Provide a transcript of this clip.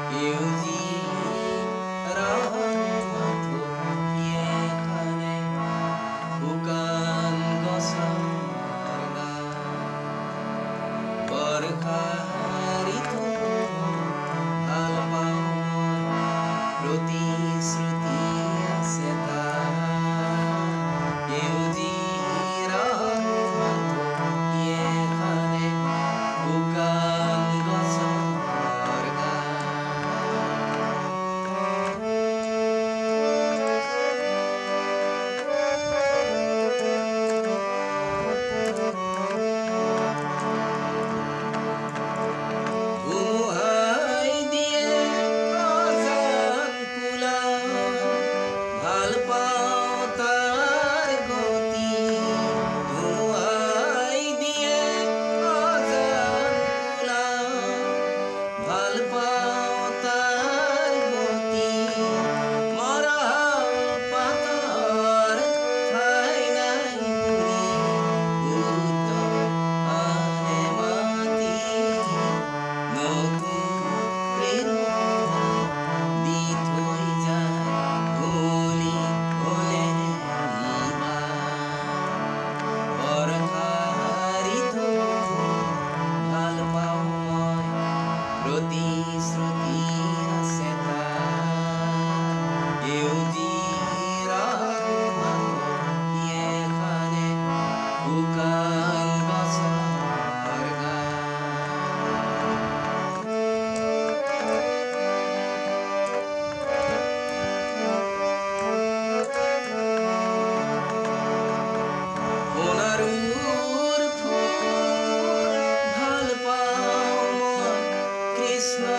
সেউজী এখানে শুকান গছৰ বৰষাৰিতো ভাল পাওঁ প্ৰতিশ্ৰুতি আছে তাৰ সেউজী এখানে শুকান গছৰ ধুমুহাই দিয়ে অজান কুলা ভাল পাওঁ তাৰ গতি ধুমুহাই দিয়ে অজান কুলা ভাল পাওঁ তাৰ গতি মৰা পাতৰ ঠাই নাই বুঢ়ী আনে মাতি নতুন প্ৰেৰণা দি থৈ যায় ধূলি হ'লে বৰষাৰিতো ভাল পাওঁ মই প্ৰতিশ্ৰুতি আছে তাৰ সেউজী এখানে শুকান গছৰ সোণাৰুৰ ফুল ভাল পাওঁ মই কৃষ্ণ